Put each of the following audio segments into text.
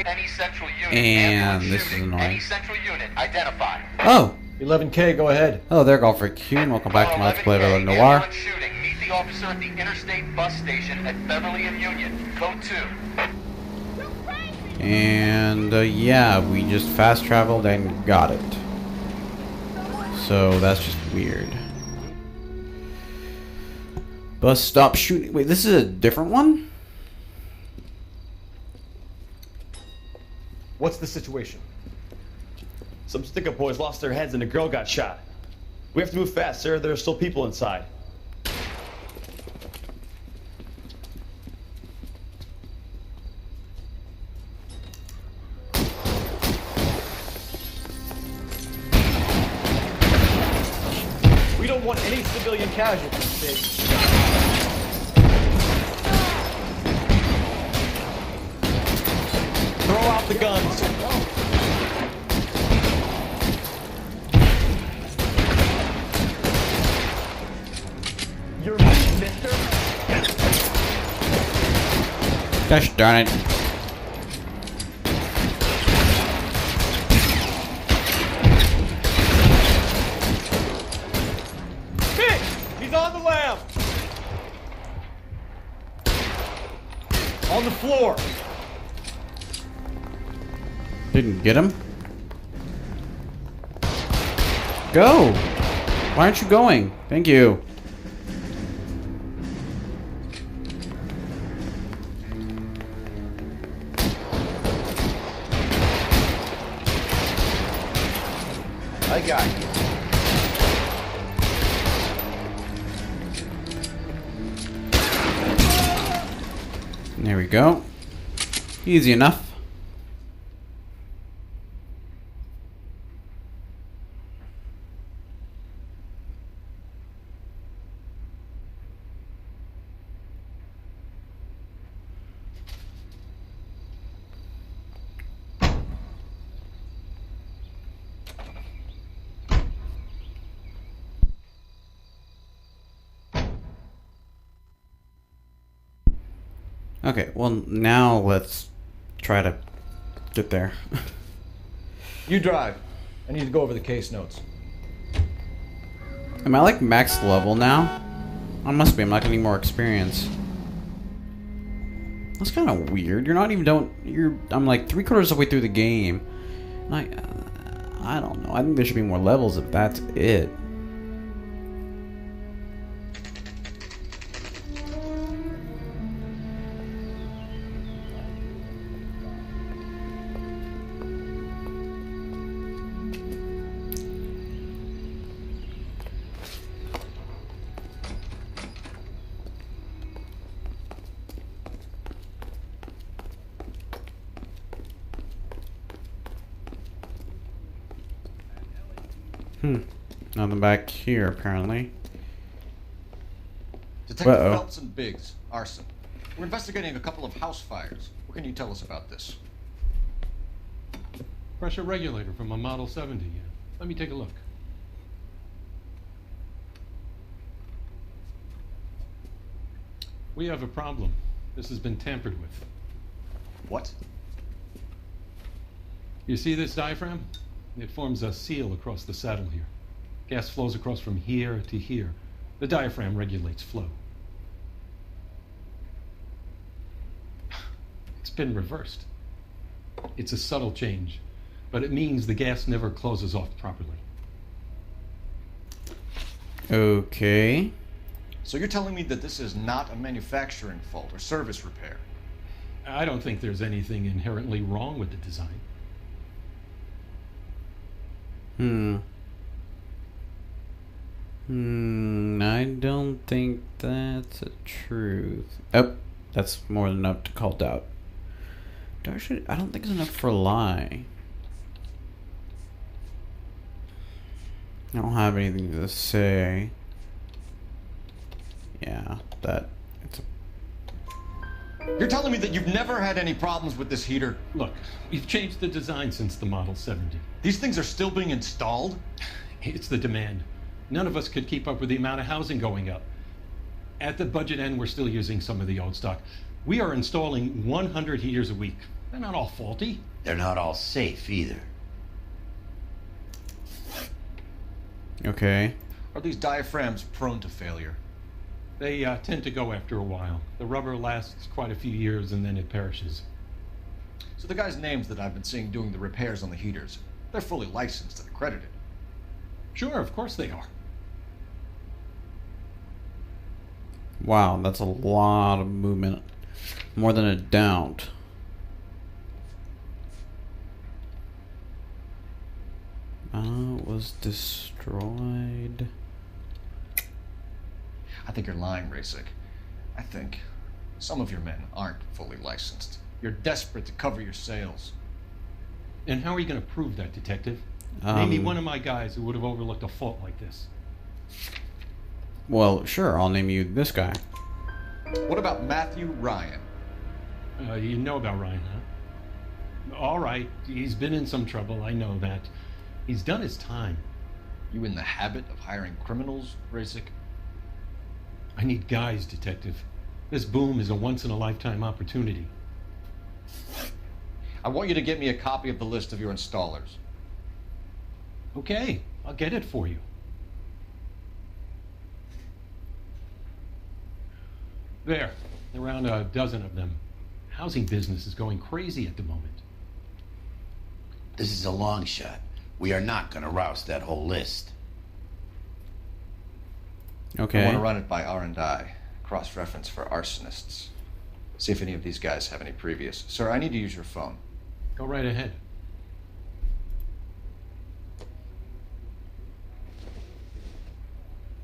And this is annoying. Any central unit identified. Oh! 11K, go ahead. Hello there, Golfer Q, and welcome back to my Let's Play Villa Noir. Shooting. Meet the officer at the Interstate bus station at Beverly and Union. Code 2. And, yeah, we just fast traveled and got it. So, that's just weird. Bus stop shooting. Wait, this is a different one? What's the situation? Some stick-up boys lost their heads and a girl got shot. We have to move fast, sir. There are still people inside. We don't want any civilian casualties, Dave. Throw out the guns. You're me, mister. Gosh darn it. Hit! He's on the lamp! On the floor. Didn't get him? Go! Why aren't you going? Thank you. I got you. There we go. Easy enough. Okay, well now let's try to get there. You drive. I need to go over the case notes. Am I like max level now? I must be. I'm not getting more experience. That's kind of weird. You're not even I'm like 3/4 of the way through the game. And I don't know. I think there should be more levels if that's it. Nothing back here, apparently. Detective Uh-oh. Phelps and Biggs, arson. We're investigating a couple of house fires. What can you tell us about this? Pressure regulator from a Model 70. Let me take a look. We have a problem. This has been tampered with. What? You see this diaphragm? It forms a seal across the saddle here. Gas flows across from here to here. The diaphragm regulates flow. It's been reversed. It's a subtle change, but it means the gas never closes off properly. Okay. So you're telling me that this is not a manufacturing fault or service repair? I don't think there's anything inherently wrong with the design. I don't think that's a truth. Oh, that's more than enough to call doubt. Actually, I don't think it's enough for a lie. I don't have anything to say. Yeah, that it's a You're telling me that you've never had any problems with this heater? Look, we've changed the design since the Model 70. These things are still being installed? It's the demand. None of us could keep up with the amount of housing going up. At the budget end, we're still using some of the old stock. We are installing 100 heaters a week. They're not all faulty. They're not all safe either. Okay. Are these diaphragms prone to failure? They tend to go after a while. The rubber lasts quite a few years and then it perishes. So the guys' names that I've been seeing doing the repairs on the heaters, they're fully licensed and accredited. Sure, of course they are. Wow, that's a lot of movement. More than a doubt. Was destroyed. I think you're lying, Rasik. I think some of your men aren't fully licensed. You're desperate to cover your sales. And how are you going to prove that, Detective? Name me one of my guys who would have overlooked a fault like this. Well, sure, I'll name you this guy. What about Matthew Ryan? You know about Ryan, huh? All right, he's been in some trouble, I know that. He's done his time. You in the habit of hiring criminals, Rasik? I need guys, Detective. This boom is a once-in-a-lifetime opportunity. I want you to get me a copy of the list of your installers. Okay, I'll get it for you. There, around a dozen of them. Housing business is going crazy at the moment. This is a long shot. We are not going to rouse that whole list. I Okay. want to run it by R&I, cross-reference for arsonists. See if any of these guys have any previous. Sir, I need to use your phone. Go right ahead.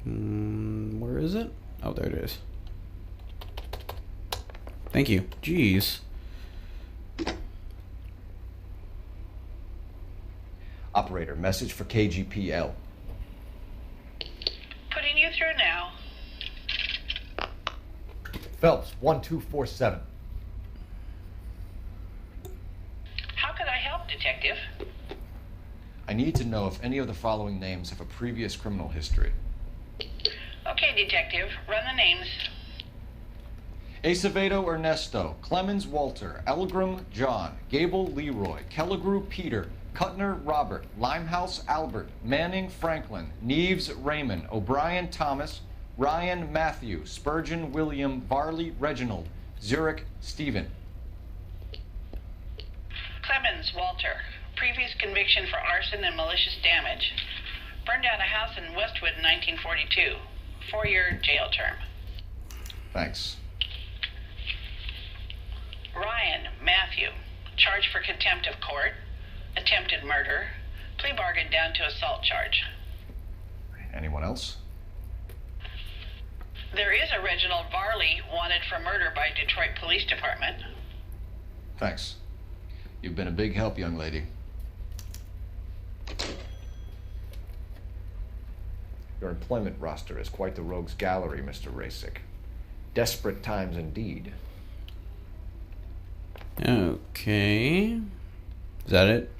Where is it? Oh, there it is. Thank you. Jeez. Operator, message for KGPL. Putting you through now. Phelps, 1247. How could I help, Detective? I need to know if any of the following names have a previous criminal history. Okay, Detective, run the names. Acevedo Ernesto, Clemens Walter, Elgram John, Gable Leroy, Kelligrew Peter, Cutner Robert, Limehouse Albert, Manning Franklin, Neves Raymond, O'Brien Thomas, Ryan Matthew, Spurgeon William, Varley Reginald, Zurich Stephen. Clemens Walter, previous conviction for arson and malicious damage. Burned down a house in Westwood in 1942. 4-year jail term. Thanks. Ryan Matthew, charged for contempt of court, attempted murder, plea bargain down to assault charge. Anyone else? There is a Reginald Varley wanted for murder by Detroit Police Department. Thanks. You've been a big help, young lady. Your employment roster is quite the rogues gallery, Mr. Rasik. Desperate times indeed. Okay. Is that it?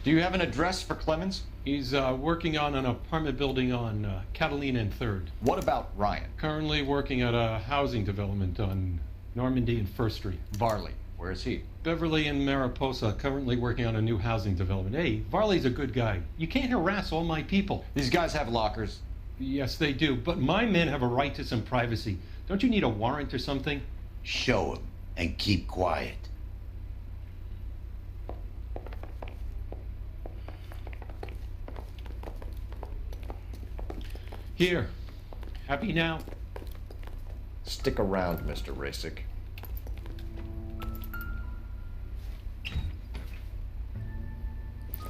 Do you have an address for Clemens? He's working on an apartment building on Catalina and 3rd. What about Ryan? Currently working at a housing development on Normandy and 1st Street. Varley, where is he? Beverly and Mariposa, currently working on a new housing development. Hey, Varley's a good guy. You can't harass all my people. These guys have lockers. Yes, they do, but my men have a right to some privacy. Don't you need a warrant or something? Show him and keep quiet. Here. Happy now? Stick around, Mr. Rasik.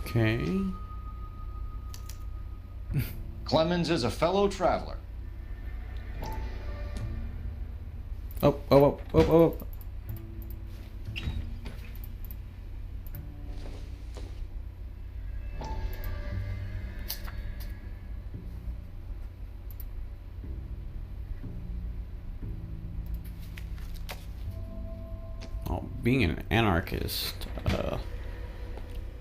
Okay. Clemens is a fellow traveler. Oh, oh, oh, oh, oh. Oh, being an anarchist,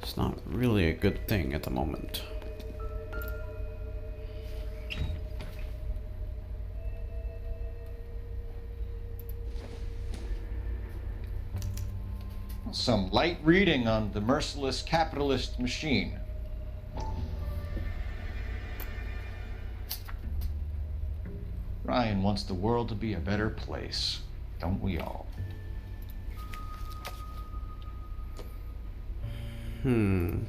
it's not really a good thing at the moment. Some light reading on the merciless capitalist machine. Ryan wants the world to be a better place, don't we all? Hmm.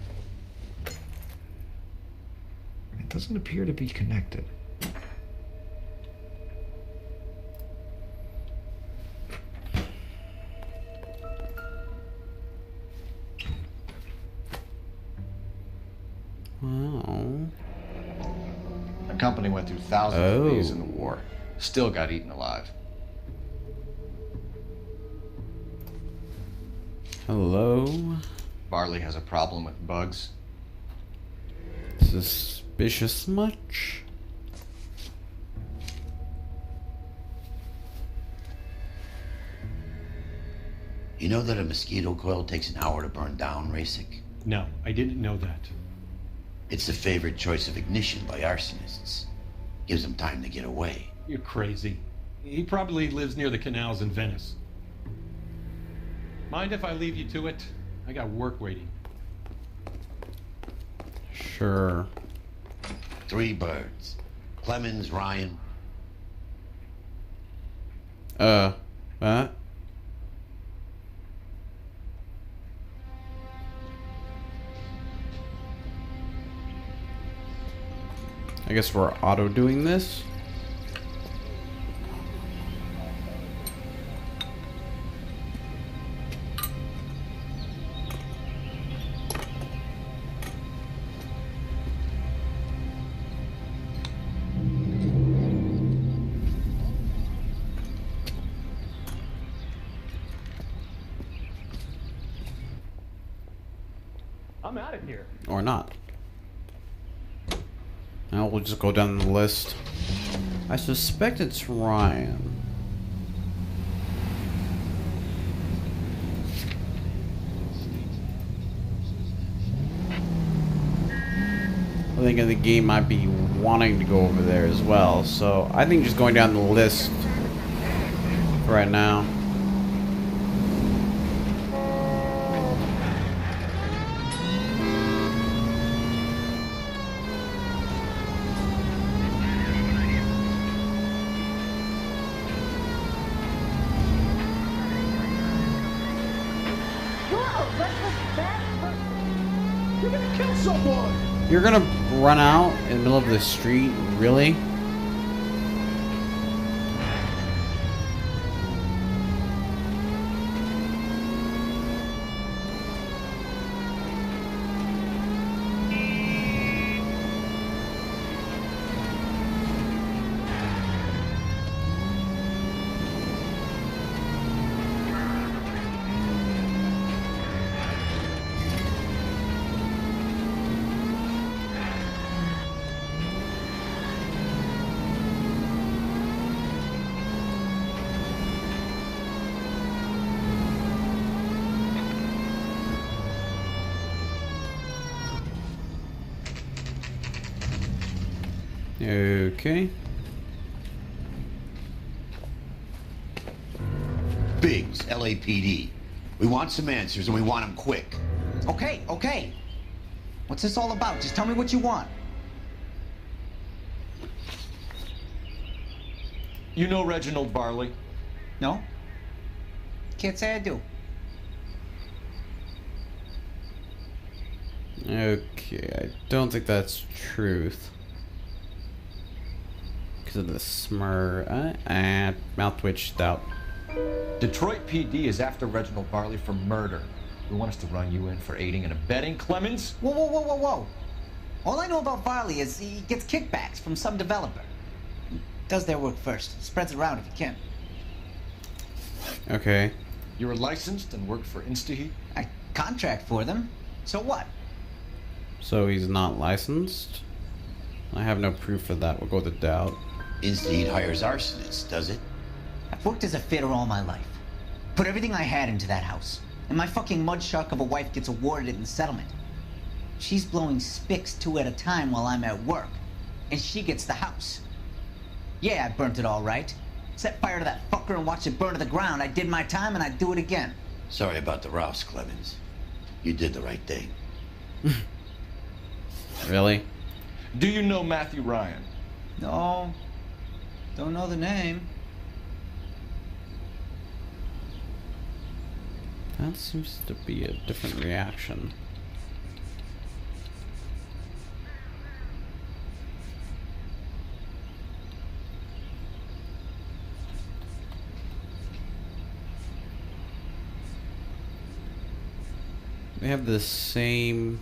It doesn't appear to be connected. Wow. The company went through thousands of these in the war. Still got eaten alive. Hello? Barley has a problem with bugs. Suspicious much? You know that a mosquito coil takes an hour to burn down, Rasik? No, I didn't know that. It's the favorite choice of ignition by arsonists. Gives them time to get away. You're crazy. He probably lives near the canals in Venice. Mind if I leave you to it? I got work waiting. Sure. 3 birds. Clemens, Ryan. What? I guess we're auto-doing this. I'm out of here. Or not. Now we'll just go down the list. I suspect it's Ryan. I think the game might be wanting to go over there as well, so I think just going down the list for right now. You're gonna kill someone! You're gonna run out in the middle of the street? Really? Okay. Biggs, LAPD. We want some answers and we want them quick. Okay, okay. What's this all about? Just tell me what you want. You know Reginald Barley? No? Can't say I do. Okay, I don't think that's truth. Because of the smur. Mouth twitch doubt. Detroit PD is after Reginald Barley for murder. We want us to run you in for aiding and abetting Clemens? Whoa, whoa, whoa, whoa, whoa. All I know about Barley is he gets kickbacks from some developer. He does their work first. Spreads it around if he can. Okay. You're licensed and work for InstaHeat? I contract for them. So what? So he's not licensed? I have no proof of that. We'll go with doubt. InstaHeat hires arsonists, does it? I've worked as a fitter all my life. Put everything I had into that house. And my fucking mud shark of a wife gets awarded it in settlement. She's blowing spics 2 at a time while I'm at work. And she gets the house. Yeah, I burnt it all right. Set fire to that fucker and watched it burn to the ground. I did my time and I'd do it again. Sorry about the Rouse, Clemens. You did the right thing. Really? Do you know Matthew Ryan? No, don't know the name. That seems to be a different reaction. We have the same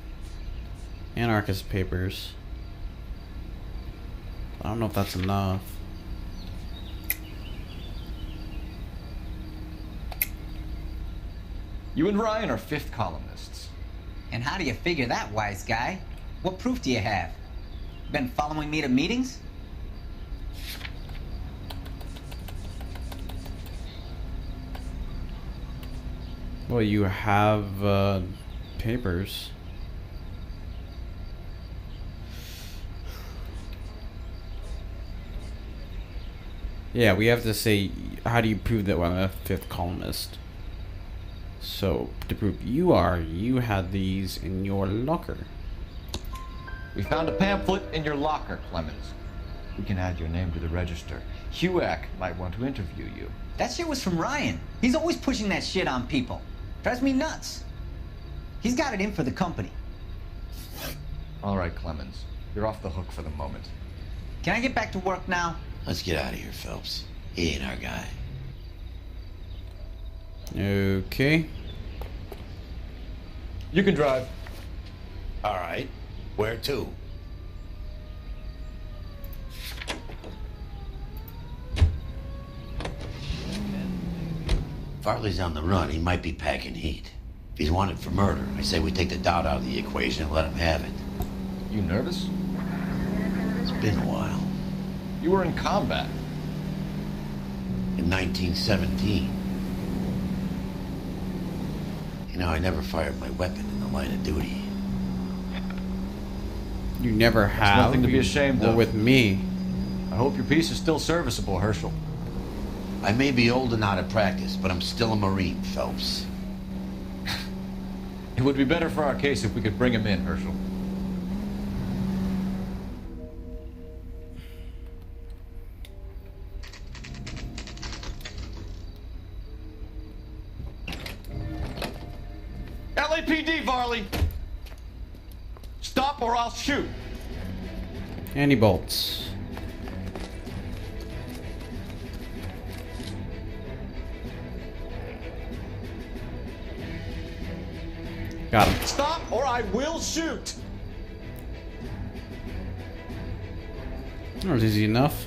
anarchist papers. I don't know if that's enough. You and Ryan are fifth columnists. And how do you figure that, wise guy? What proof do you have? Been following me to meetings? Well, you have papers. Yeah, we have to say, how do you prove that I'm a fifth columnist? So, to prove you had these in your locker. We found a pamphlet in your locker, Clemens. We can add your name to the register. HUAC might want to interview you. That shit was from Ryan. He's always pushing that shit on people. Drives me nuts. He's got it in for the company. All right, Clemens. You're off the hook for the moment. Can I get back to work now? Let's get out of here, Phelps. He ain't our guy. Okay. You can drive. All right. Where to? Farley's on the run. He might be packing heat. If he's wanted for murder, I say we take the doubt out of the equation and let him have it. You nervous? It's been a while. You were in combat. In 1917. You know, I never fired my weapon in the line of duty. You never have. Nothing to be ashamed of. With me. I hope your piece is still serviceable, Herschel. I may be old and out of practice, but I'm still a Marine, Phelps. It would be better for our case if we could bring him in, Herschel. LAPD, Varley! Stop or I'll shoot! And he bolts. Got him. Stop or I will shoot! That was easy enough.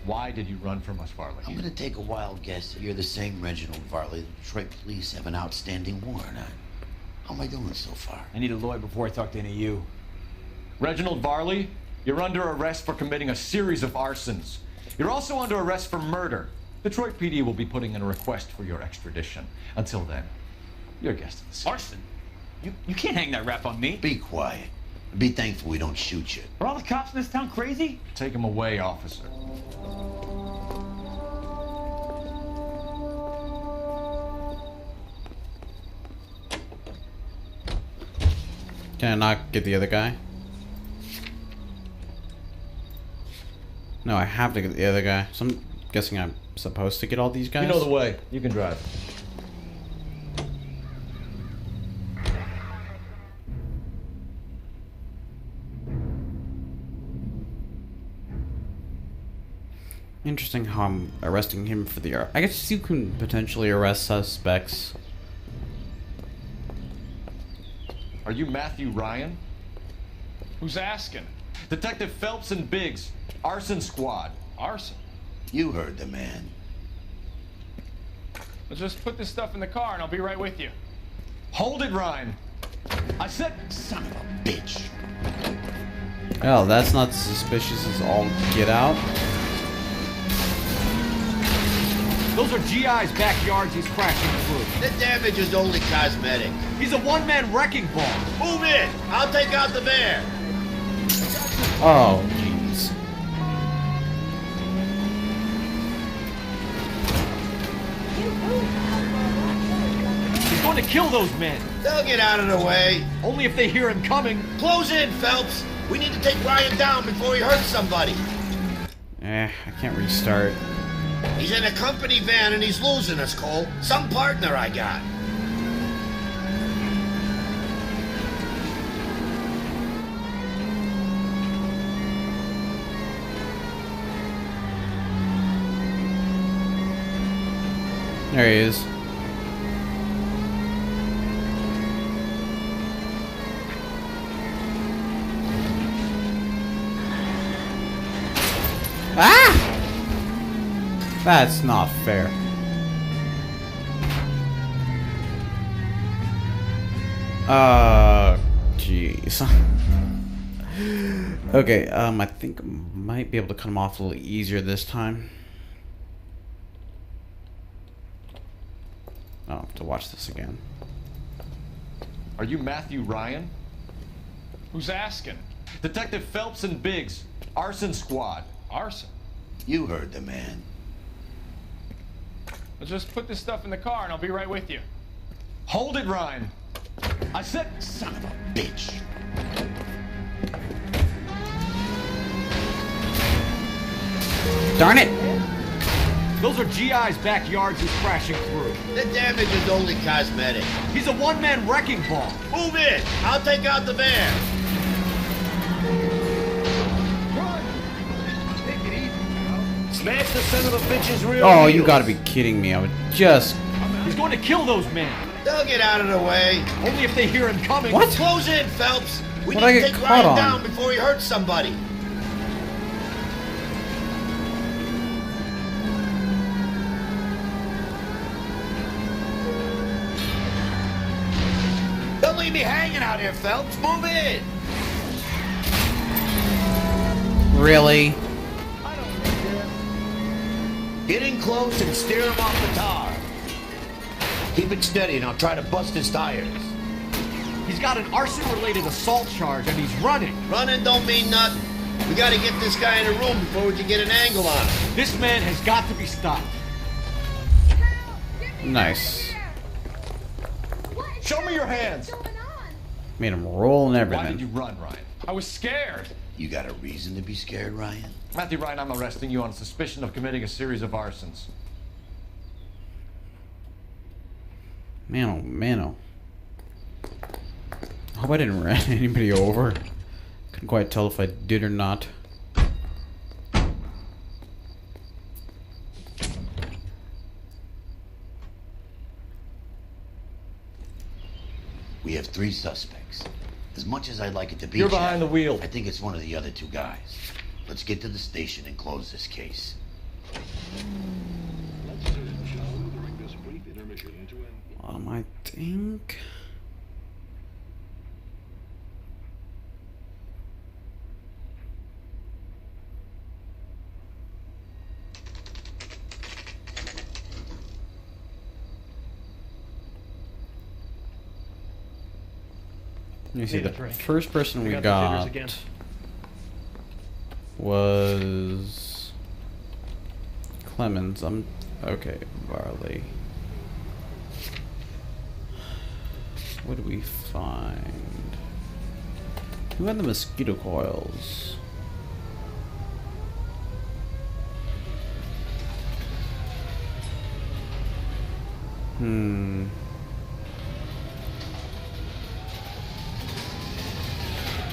Why did you run from us, Varley? I'm gonna take a wild guess that you're the same Reginald Varley the Detroit police have an outstanding warrant on. How am I doing so far? I need a lawyer before I talk to any of you. Reginald Varley, you're under arrest for committing a series of arsons. You're also under arrest for murder. Detroit PD will be putting in a request for your extradition. Until then, you're a guest of the scene. Arson? You can't hang that rap on me. Be quiet. Be thankful we don't shoot you. Are all the cops in this town crazy? Take him away, officer. Can I not get the other guy? No, I have to get the other guy. So I'm guessing I'm supposed to get all these guys? You know the way. You can drive. Interesting how I'm arresting him for the... I guess you can potentially arrest suspects. Are you Matthew Ryan? Who's asking? Detective Phelps and Biggs, arson squad. Arson? You heard the man. Let's just put this stuff in the car and I'll be right with you. Hold it, Ryan. I said... Son of a bitch. Oh, that's not suspicious as all get out. Those are GI's backyards he's crashing through. The damage is only cosmetic. He's a one-man wrecking ball. Move in. I'll take out the van. Oh, jeez. He's going to kill those men. They'll get out of the way. Only if they hear him coming. Close in, Phelps. We need to take Ryan down before he hurts somebody. I can't restart. He's in a company van and he's losing us, Cole. Some partner I got. There he is. Ah! That's not fair. Jeez. Okay, I think I might be able to cut him off a little easier this time. I'll have to watch this again. Are you Matthew Ryan? Who's asking? Detective Phelps and Biggs, arson squad. Arson. You heard the man. Let's just put this stuff in the car and I'll be right with you. Hold it, Ryan. I said, Son of a bitch. Darn it! Those are GI's backyards he's crashing through. The damage is only cosmetic. He's a one-man wrecking ball. Move in. I'll take out the van. Smash the son of a bitch's rear Oh, wheels. you gotta be kidding me. I would just... He's going to kill those men. They'll get out of the way. Only if they hear him coming. What? Close in, Phelps. We What'd I need to get take caught Ryan on? down before he hurts somebody. Don't leave me hanging out here, Phelps. Move in. Really? Get in close and steer him off the tar. Keep it steady and I'll try to bust his tires. He's got an arson-related assault charge and he's running. Running don't mean nothing. We gotta get this guy in a room before we can get an angle on him. This man has got to be stopped. Nice. show me your hands. Made him roll and Why everything. did you run, Ryan? I was scared. You got a reason to be scared, Ryan? Matthew Ryan, I'm arresting you on suspicion of committing a series of arsons. Man, oh, man, oh. I hope I didn't run anybody over. Couldn't quite tell if I did or not. We have 3 suspects. As much as I'd like it to be You're Chad, behind the wheel. I think it's one of the other 2 guys. Let's get to the station and close this case. I think... Let me see, the first person we got was Clemens. Okay, Varley. What do we find? Who had the mosquito coils?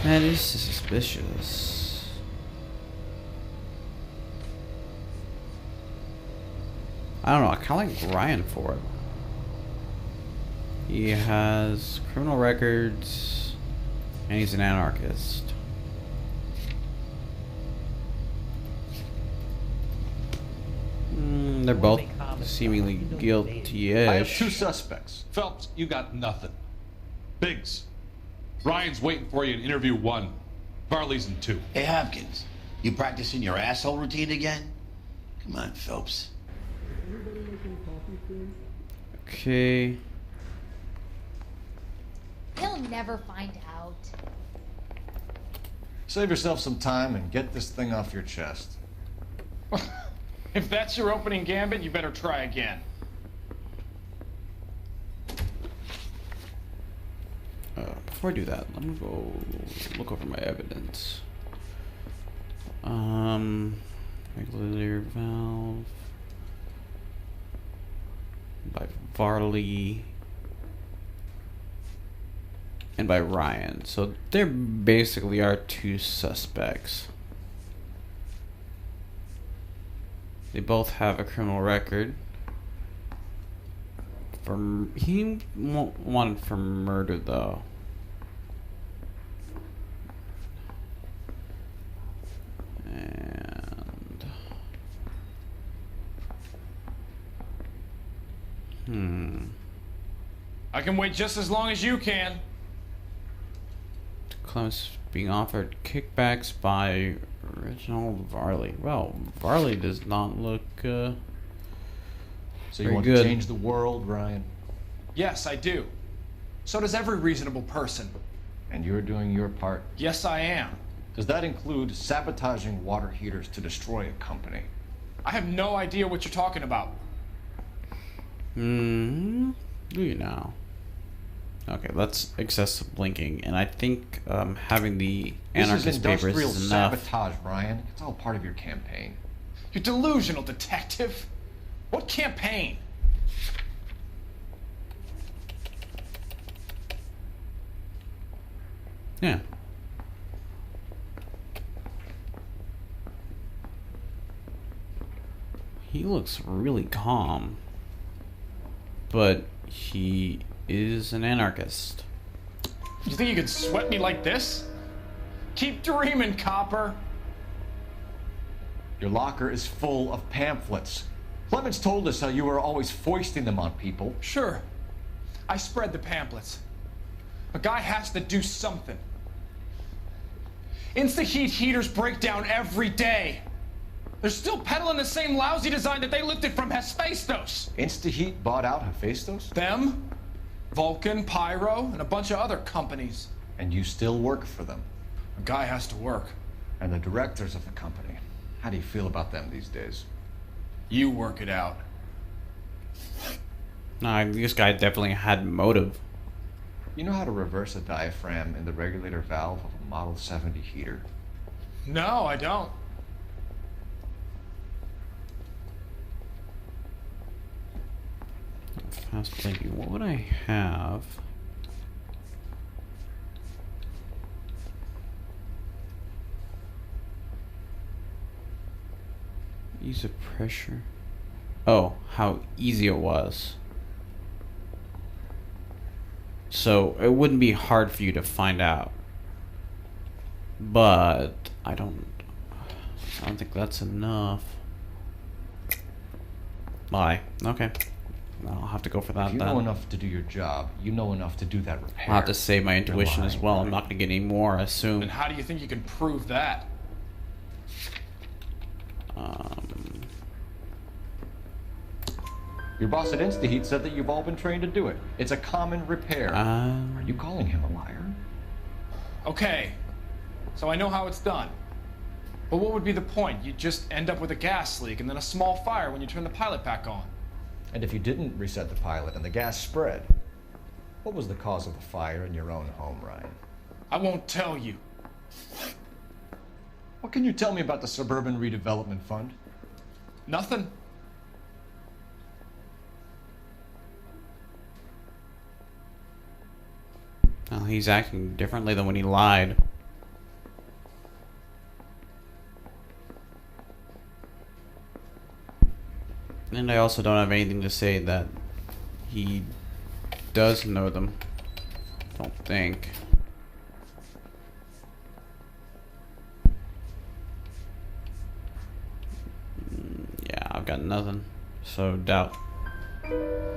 That is suspicious. I don't know, I kinda like Ryan for it. He has criminal records, and he's an anarchist. They're both seemingly guilty-ish. I have 2 suspects. Phelps, you got nothing. Biggs, Ryan's waiting for you in interview 1. Varley's in 2. Hey, Hopkins, you practicing your asshole routine again? Come on, Phelps. Okay. He'll never find out. Save yourself some time and get this thing off your chest. If that's your opening gambit, you better try again. before I do that, let me go look over my evidence. Regulator valve by Varley and by Ryan. So there basically are two suspects. They both have a criminal record. He wanted for murder though. I can wait just as long as you can. Clemens being offered kickbacks by Reginald Varley. Well, Varley does not look So you very want good. to change the world, Ryan? Yes, I do. So does every reasonable person. And you're doing your part? Yes, I am. Does that include sabotaging water heaters to destroy a company? I have no idea what you're talking about. Do you now? Okay, that's excessive blinking, and I think having the anarchist papers industrial is enough. sabotage, Ryan. It's all part of your campaign. You're delusional, detective. What campaign? Yeah. He looks really calm, but he is an anarchist. You think you can sweat me like this? Keep dreaming, copper. Your locker is full of pamphlets. Clemens told us how you were always foisting them on people. Sure. I spread the pamphlets. A guy has to do something. Insta-heat heaters break down every day. They're still peddling the same lousy design that they lifted from Hephaestus. Insta-heat bought out Hephaestus? Them, Vulcan, Pyro, and a bunch of other companies. And you still work for them. A guy has to work. And the directors of the company. How do you feel about them these days? You work it out. Nah, this guy definitely had motive. You know how to reverse a diaphragm in the regulator valve of a Model 70 heater? No, I don't. Fast blinking. What would I have? Ease of pressure. Oh, how easy it was. So it wouldn't be hard for you to find out. But I don't think that's enough. Lie. Okay. I'll have to go for that If you then. know enough to do your job, you know enough to do that repair. I'll have to save my intuition as well. I'm not going to get any more, I assume. And how do you think you can prove that? Your boss at InstaHeat said that you've all been trained to do it. It's a common repair. Are you calling him a liar? Okay, so I know how it's done. But what would be the point? You'd just end up with a gas leak and then a small fire when you turn the pilot back on. And if you didn't reset the pilot and the gas spread, what was the cause of the fire in your own home, Ryan? I won't tell you. What can you tell me about the Suburban Redevelopment Fund? Nothing. Well, he's acting differently than when he lied. And I also don't have anything to say that he does know them. Don't think. Yeah, I've got nothing. So, doubt.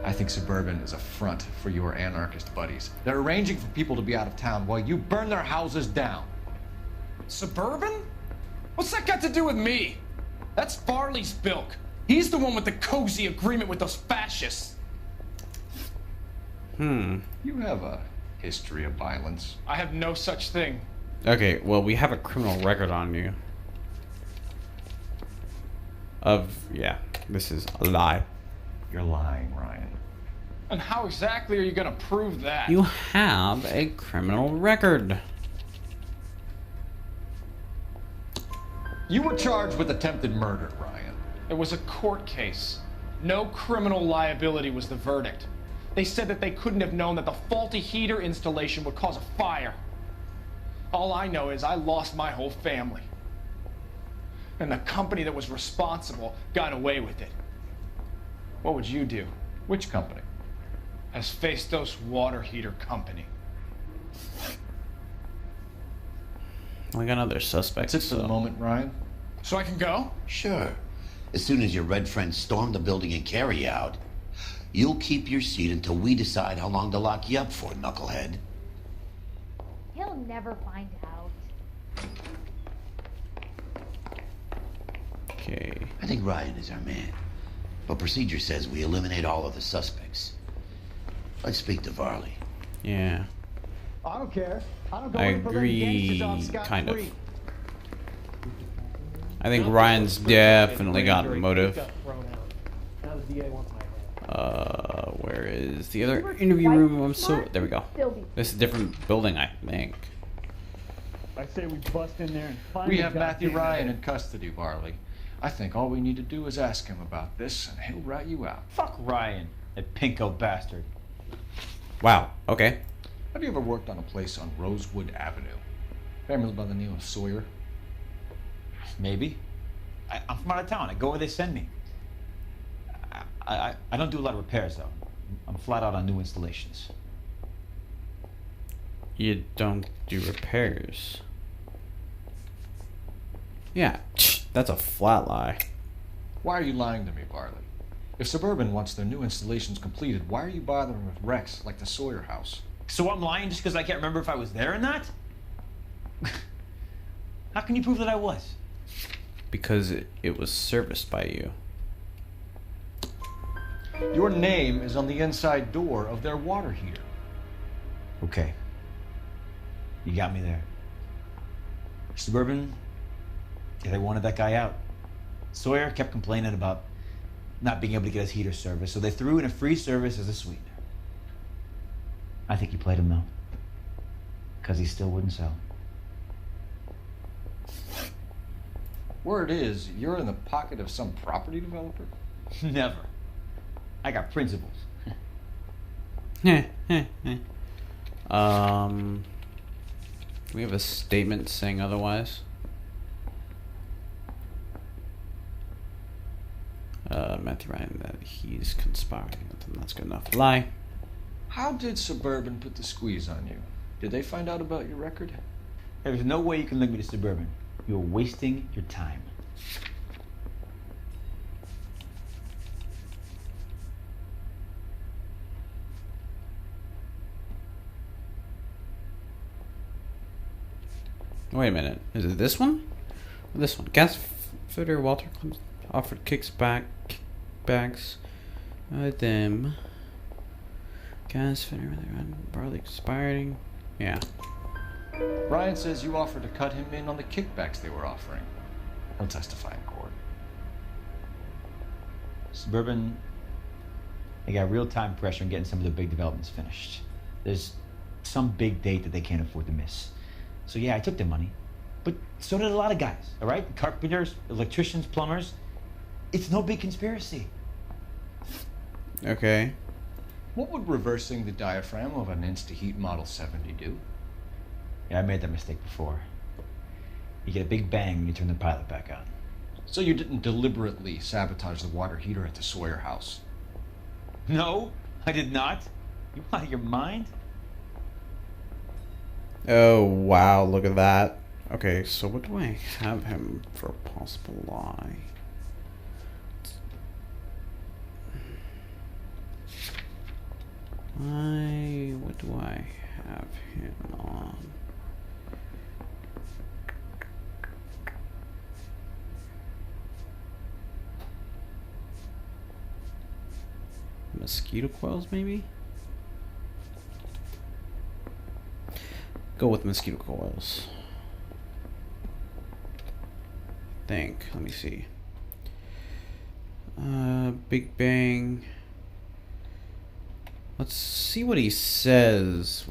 I think Suburban is a front for your anarchist buddies. They're arranging for people to be out of town while you burn their houses down. Suburban? What's that got to do with me? That's Varley's bilk. He's the one with the cozy agreement with those fascists. You have a history of violence. I have no such thing. Okay, well, we have a criminal record on you. Yeah, this is a lie. You're lying, Ryan. And how exactly are you gonna prove that? You have a criminal record. You were charged with attempted murder, Ryan. It was a court case. No criminal liability was the verdict. They said that they couldn't have known that the faulty heater installation would cause a fire. All I know is I lost my whole family. And the company that was responsible got away with it. What would you do? Which company? Hephaestus Water Heater Company. We got another suspect. That's it for the moment, Ryan. So I can go? Sure. As soon as your red friends storm the building and carry you out, you'll keep your seat until we decide how long to lock you up for, knucklehead. He'll never find out. Okay. I think Ryan is our man. But procedure says we eliminate all of the suspects. Let's speak to Varley. Yeah. I don't care. I don't go I in for letting gangsters off agree, scot-free. kind of. I think Ryan's definitely got motive. Where is the other interview room? I'm so... There we go. This is a different building, I think. I say we bust in there and find We the have Matthew goddamn Ryan guy. in custody, Varley. I think all we need to do is ask him about this, and he'll rat you out. Fuck Ryan, that pinko bastard. Wow, okay. Have you ever worked on a place on Rosewood Avenue? Family by the name of Sawyer? Maybe. I'm from out of town. I go where they send me. I don't do a lot of repairs, though. I'm flat out on new installations. You don't do repairs. Yeah, that's a flat lie. Why are you lying to me, Varley? If Suburban wants their new installations completed, why are you bothering with wrecks like the Sawyer house? So I'm lying just because I can't remember if I was there or not? How can you prove that I was? Because it was serviced by you. Your name is on the inside door of their water heater. Okay. You got me there. Suburban, yeah, they wanted that guy out. Sawyer kept complaining about not being able to get his heater service, so they threw in a free service as a sweetener. I think he played him though, because he still wouldn't sell. Word is, you're in the pocket of some property developer? Never. I got principles. We have a statement saying otherwise. Matthew Ryan, that he's conspiring. That's good enough. Lie. How did Suburban put the squeeze on you? Did they find out about your record? There's no way you can link me to Suburban. You're wasting your time. Wait a minute. Is it this one? Or this one? Gas fitter Walter Clemens offered kickbacks. Them. Gas fitter Barley expiring. Yeah. Ryan says you offered to cut him in on the kickbacks they were offering. He'll testify in court. Suburban, they got real-time pressure on getting some of the big developments finished. There's some big date that they can't afford to miss. So yeah, I took their money. But so did a lot of guys, all right? Carpenters, electricians, plumbers. It's no big conspiracy. Okay. What would reversing the diaphragm of an Instaheat Model 70 do? Yeah, I made that mistake before. You get a big bang when you turn the pilot back on. So you didn't deliberately sabotage the water heater at the Sawyer house? No, I did not. You out of your mind? Oh, wow, look at that. Okay, so what do I have him for a possible lie? What do I have him on? Mosquito coils, maybe? Go with mosquito coils. Think. Let me see. Big Bang. Let's see what he says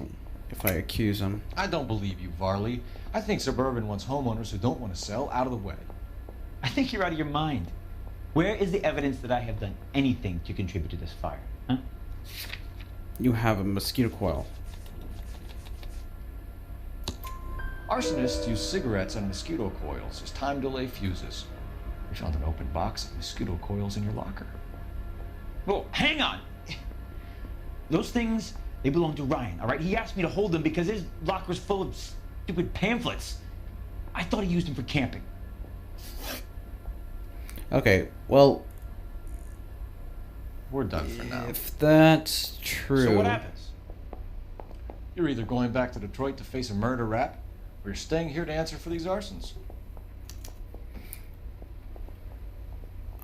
if I accuse him. I don't believe you, Varley. I think Suburban wants homeowners who don't want to sell out of the way. I think you're out of your mind. Where is the evidence that I have done anything to contribute to this fire? Huh? You have a mosquito coil. Arsonists use cigarettes and mosquito coils as time delay fuses. We found an open box of mosquito coils in your locker. Whoa, hang on! Those things, they belong to Ryan, all right? He asked me to hold them because his locker's full of stupid pamphlets. I thought he used them for camping. Okay, well... We're done for now. If that's true... So what happens? You're either going back to Detroit to face a murder rap, or you're staying here to answer for these arsons.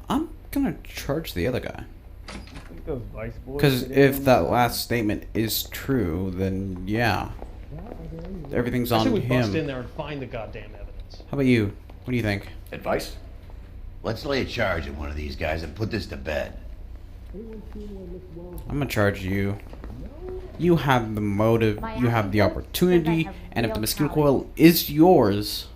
I'm gonna charge the other guy. I think those Vice boys. Because if that last statement is true, then yeah. Everything's I on think we bust in him. there and find the goddamn evidence. How about you? What do you think? Advice? Let's lay a charge at one of these guys and put this to bed. I'm gonna charge you. You have the motive, you have the opportunity, and if the mosquito coil is yours...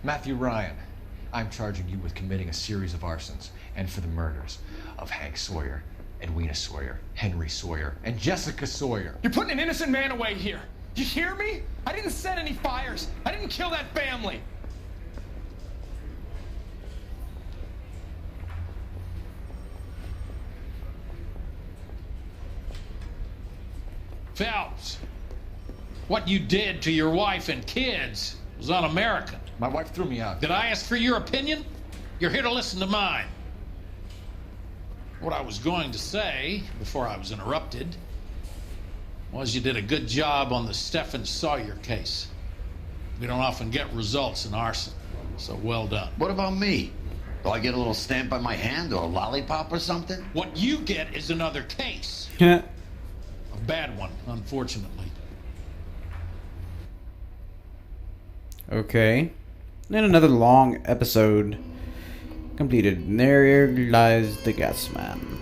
Matthew Ryan, I'm charging you with committing a series of arsons and for the murders of Hank Sawyer, Edwina Sawyer, Henry Sawyer, and Jessica Sawyer. You're putting an innocent man away here. You hear me? I didn't set any fires. I didn't kill that family. Phelps, what you did to your wife and kids was un-American. My wife threw me out. Did I ask for your opinion? You're here to listen to mine. What I was going to say, before I was interrupted, was you did a good job on the Stephen Sawyer case. We don't often get results in arson, so well done. What about me? Do I get a little stamp on my hand or a lollipop or something? What you get is another case. Yeah. A bad one, unfortunately. Okay. And another long episode completed. And there lies the gas man.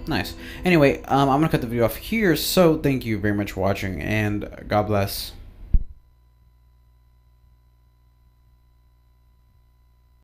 Nice. Anyway, I'm gonna cut the video off here, so thank you very much for watching, and God bless.